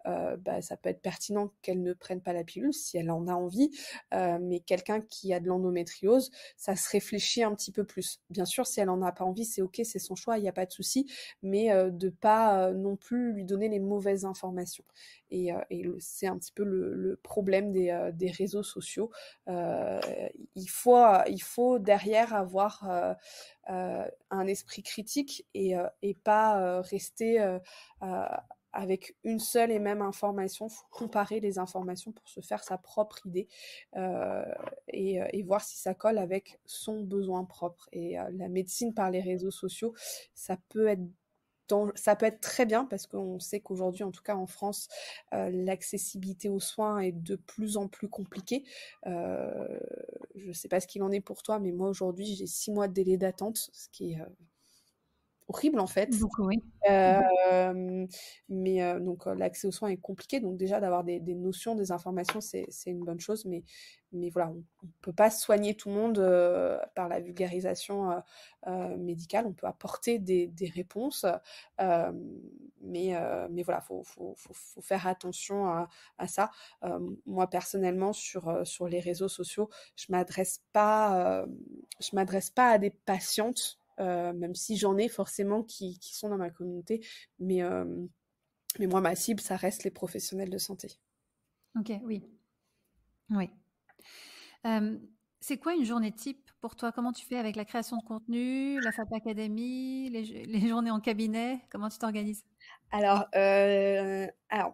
ça peut être pertinent qu'elle ne prenne pas la pilule si elle en a envie, mais quelqu'un qui a de l'endométriose, ça se réfléchit un petit peu plus. Bien sûr, si elle en a pas envie, c'est ok, c'est son choix, il n'y a pas de souci, mais de pas non plus lui donner les mauvaises informations. Et c'est un petit peu le problème des réseaux sociaux. Il faut derrière avoir un esprit critique et pas rester avec une seule et même information. Il faut comparer les informations pour se faire sa propre idée et voir si ça colle avec son besoin propre. Et la médecine par les réseaux sociaux, ça peut être ça peut être très bien parce qu'on sait qu'aujourd'hui, en tout cas en France, l'accessibilité aux soins est de plus en plus compliquée. Je ne sais pas ce qu'il en est pour toi, mais moi aujourd'hui, j'ai 6 mois de délai d'attente, ce qui est horrible en fait. Beaucoup, oui. Mais donc l'accès aux soins est compliqué, donc déjà d'avoir des notions, des informations, c'est une bonne chose, mais voilà, on peut pas soigner tout le monde par la vulgarisation médicale, on peut apporter des réponses, mais voilà, faut faire attention à ça. Moi personnellement sur les réseaux sociaux, je m'adresse pas à des patientes, même si j'en ai forcément qui sont dans ma communauté, mais moi, ma cible, ça reste les professionnels de santé. Ok, oui. Oui. C'est quoi une journée type pour toi? Comment tu fais avec la création de contenu, la FAP Academy, les journées en cabinet? Comment tu t'organises? Alors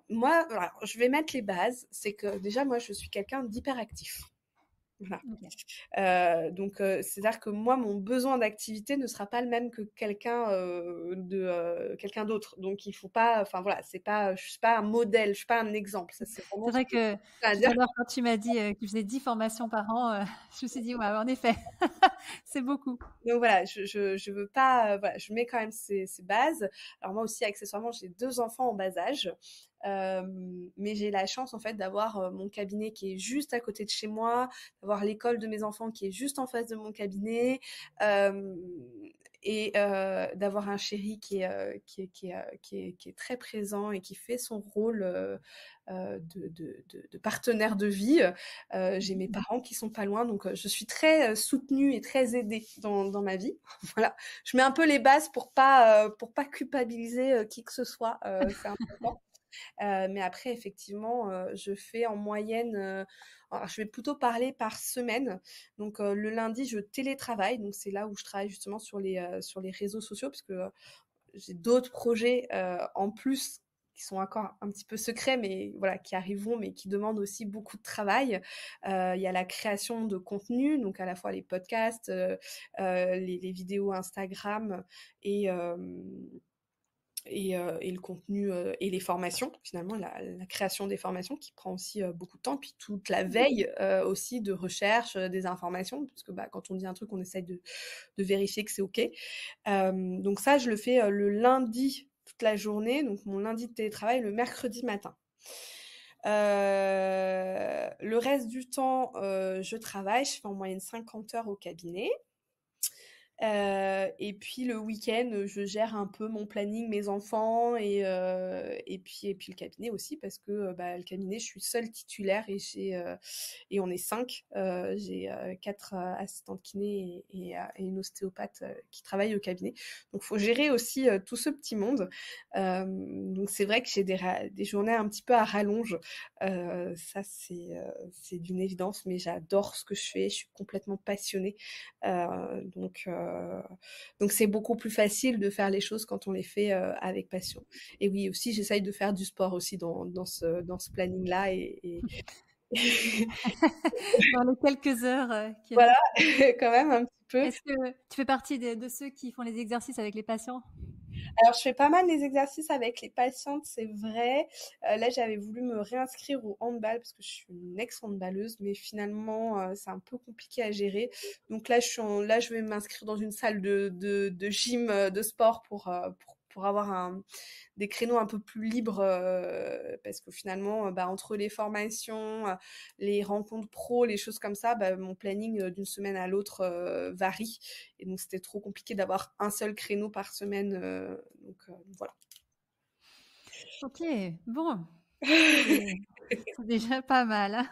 moi, voilà, je vais mettre les bases. C'est que déjà, moi, je suis quelqu'un d'hyperactif. Voilà. Donc, c'est-à-dire que moi, mon besoin d'activité ne sera pas le même que quelqu'un quelqu'un d'autre. Donc, il faut pas, enfin voilà, je suis pas un modèle, je suis pas un exemple. Ça, c'est vraiment C'est vrai que à tout dire. à l'heure, quand tu m'as dit que tu faisais 10 formations par an, je me suis dit, ouais, en effet, c'est beaucoup. Donc voilà, je veux pas, voilà, je mets quand même ces bases. Alors moi aussi, accessoirement, j'ai 2 enfants en bas âge. Mais j'ai la chance en fait d'avoir mon cabinet qui est juste à côté de chez moi, d'avoir l'école de mes enfants qui est juste en face de mon cabinet, et d'avoir un chéri qui est très présent et qui fait son rôle de partenaire de vie. J'ai mes parents qui sont pas loin, donc je suis très soutenue et très aidée dans ma vie. Voilà, je mets un peu les bases pour pas culpabiliser qui que ce soit. C'est important. Mais après, effectivement, je fais en moyenne, alors je vais plutôt parler par semaine. Donc, le lundi, je télétravaille. Donc, c'est là où je travaille justement sur les réseaux sociaux, parce que j'ai d'autres projets en plus qui sont encore un petit peu secrets, mais voilà, qui arriveront, mais qui demandent aussi beaucoup de travail. Il y a la création de contenu, donc à la fois les podcasts, les vidéos Instagram et le contenu et les formations, finalement, la création des formations qui prend aussi beaucoup de temps, puis toute la veille aussi de recherche des informations, parce que quand on dit un truc, on essaye de vérifier que c'est OK. Donc ça, je le fais le lundi toute la journée, donc mon lundi de télétravail, le mercredi matin. Le reste du temps, je travaille, je fais en moyenne 50 heures au cabinet. Et puis le week-end, je gère un peu mon planning, mes enfants et puis le cabinet aussi parce que le cabinet, je suis seule titulaire et on est 5. J'ai 4 assistantes kiné et une ostéopathe qui travaille au cabinet. Donc faut gérer aussi tout ce petit monde. Donc c'est vrai que j'ai des journées un petit peu à rallonge. Ça c'est d'une évidence, mais j'adore ce que je fais. Je suis complètement passionnée. Donc c'est beaucoup plus facile de faire les choses quand on les fait avec passion. Et oui, aussi, j'essaye de faire du sport aussi dans ce planning-là. Dans les quelques heures qu'il y a Voilà, de sport. quand même un petit peu. Est-ce que tu fais partie de ceux qui font les exercices avec les patients? Alors, je fais pas mal les exercices avec les patientes, c'est vrai. Là, j'avais voulu me réinscrire au handball parce que je suis une ex-handballeuse, mais finalement, c'est un peu compliqué à gérer. Donc là, je vais m'inscrire dans une salle de gym, de sport pour pour avoir des créneaux un peu plus libres, parce que finalement, entre les formations, les rencontres pro, les choses comme ça, mon planning d'une semaine à l'autre varie. Et donc, c'était trop compliqué d'avoir un seul créneau par semaine. Donc, voilà. Ok, bon. C'est déjà pas mal. Hein.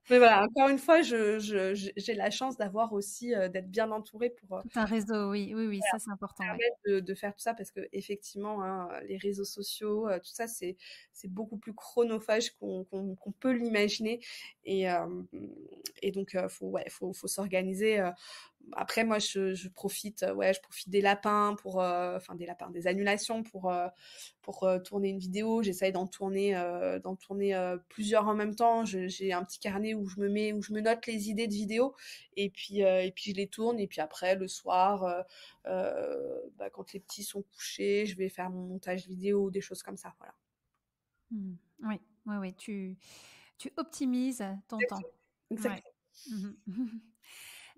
Mais voilà, encore une fois, j'ai la chance d'avoir aussi d'être bien entourée pour Tout un réseau, oui, oui, ça c'est important. Ouais. permettre de faire tout ça, parce que effectivement, hein, les réseaux sociaux, tout ça, c'est beaucoup plus chronophage qu'on peut l'imaginer. Et donc, faut s'organiser. Après, moi, je profite des lapins des annulations pour tourner une vidéo. J'essaye d'en tourner plusieurs en même temps. J'ai un petit carnet où je me note les idées de vidéos, et puis je les tourne. Et puis après, le soir, quand les petits sont couchés, je vais faire mon montage vidéo, des choses comme ça. Voilà. Oui, tu optimises ton temps. Exactement.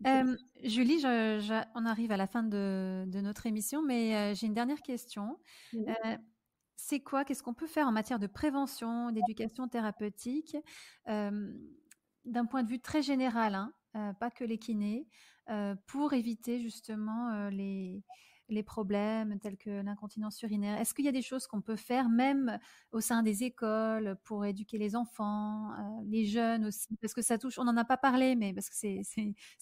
Ouais. Julie, on arrive à la fin de notre émission, mais j'ai une dernière question. Qu'est-ce qu'on peut faire en matière de prévention, d'éducation thérapeutique, d'un point de vue très général, hein, pas que les kinés, pour éviter justement les problèmes tels que l'incontinence urinaire? Est-ce qu'il y a des choses qu'on peut faire même au sein des écoles pour éduquer les enfants, les jeunes aussi? Parce que ça touche, on n'en a pas parlé, mais parce que c'est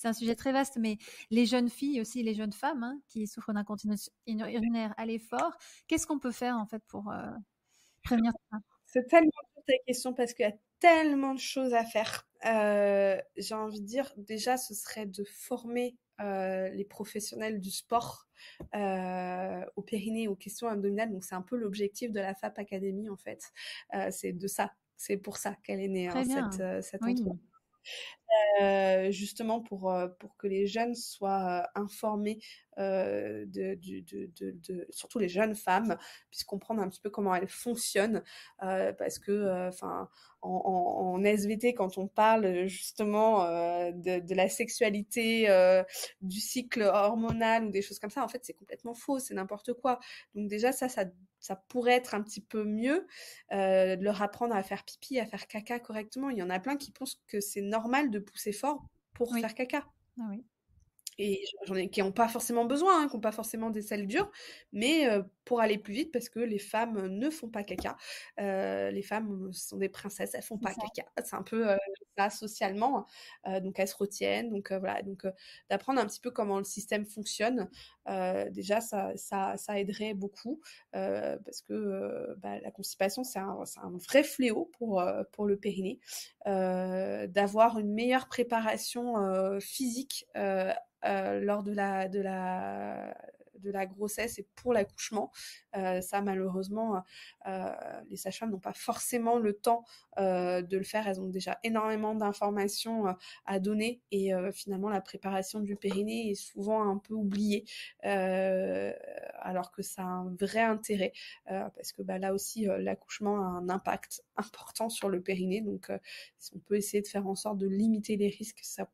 un sujet très vaste, mais les jeunes filles aussi, les jeunes femmes, hein, qui souffrent d'incontinence urinaire à l'effort, qu'est-ce qu'on peut faire en fait pour prévenir ça? C'est tellement dur ta question, parce qu'il y a tellement de choses à faire. J'ai envie de dire, déjà, ce serait de former les professionnels du sport au périnée, aux questions abdominales. Donc, c'est un peu l'objectif de la FAP Academy, en fait. C'est pour ça qu'elle est née, Très bien. cette Oui. entreprise. Justement pour que les jeunes soient informés, surtout les jeunes femmes, puissent comprendre un petit peu comment elles fonctionnent, parce que en SVT, quand on parle justement de la sexualité, du cycle hormonal ou des choses comme ça, en fait c'est complètement faux, c'est n'importe quoi. Donc déjà ça pourrait être un petit peu mieux, de leur apprendre à faire pipi, à faire caca correctement. Il y en a plein qui pensent que c'est normal de pousser fort pour faire caca. Ah oui. Et j'en ai qui n'ont pas forcément besoin, qui n'ont pas forcément des selles dures, mais pour aller plus vite, parce que les femmes ne font pas caca. Les femmes sont des princesses, elles font pas caca. C'est un peu ça socialement. Donc elles se retiennent. Donc voilà. Donc d'apprendre un petit peu comment le système fonctionne, déjà ça aiderait beaucoup, parce que la constipation c'est un vrai fléau pour le périnée. D'avoir une meilleure préparation physique lors de la grossesse et pour l'accouchement. Ça, malheureusement, les sages-femmes n'ont pas forcément le temps de le faire. Elles ont déjà énormément d'informations à donner, et finalement, la préparation du périnée est souvent un peu oubliée, alors que ça a un vrai intérêt, parce que là aussi, l'accouchement a un impact important sur le périnée. Donc, si on peut essayer de faire en sorte de limiter les risques, ça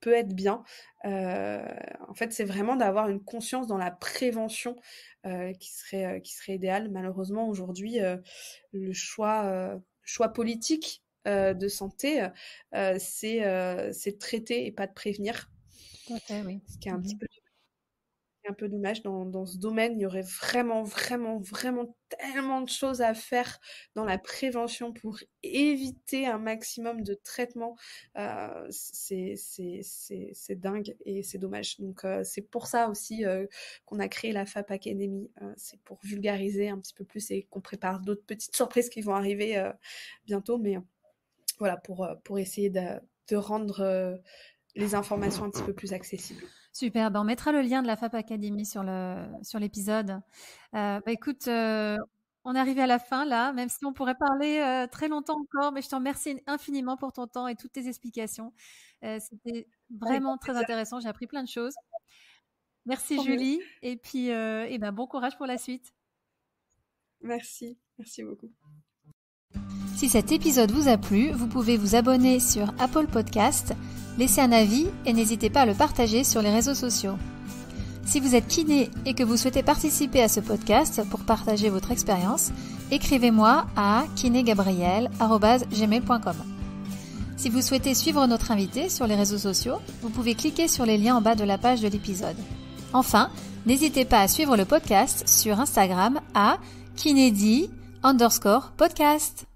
peut être bien. En fait, c'est vraiment d'avoir une conscience dans la prévention qui serait idéal. Malheureusement, aujourd'hui, le choix politique de santé, c'est de traiter et pas de prévenir. Tout à fait, oui. Ce qui est un peu dommage dans ce domaine. Il y aurait vraiment tellement de choses à faire dans la prévention pour éviter un maximum de traitements. C'est dingue et c'est dommage. Donc c'est pour ça aussi qu'on a créé la FAP Academy. C'est pour vulgariser un petit peu plus et qu'on prépare d'autres petites surprises qui vont arriver bientôt. Mais voilà, pour essayer de rendre les informations un petit peu plus accessibles. Super, on mettra le lien de la FAP Academy sur l'épisode. Écoute, on est arrivé à la fin là, même si on pourrait parler très longtemps encore, mais je te remercie infiniment pour ton temps et toutes tes explications. C'était vraiment très intéressant, j'ai appris plein de choses. Merci Julie, et puis bon courage pour la suite. Merci beaucoup. Si cet épisode vous a plu, vous pouvez vous abonner sur Apple Podcast, laisser un avis et n'hésitez pas à le partager sur les réseaux sociaux. Si vous êtes kiné et que vous souhaitez participer à ce podcast pour partager votre expérience, écrivez-moi à kinégabrielle@gmail.com. Si vous souhaitez suivre notre invité sur les réseaux sociaux, vous pouvez cliquer sur les liens en bas de la page de l'épisode. Enfin, n'hésitez pas à suivre le podcast sur Instagram à kinédi_podcast.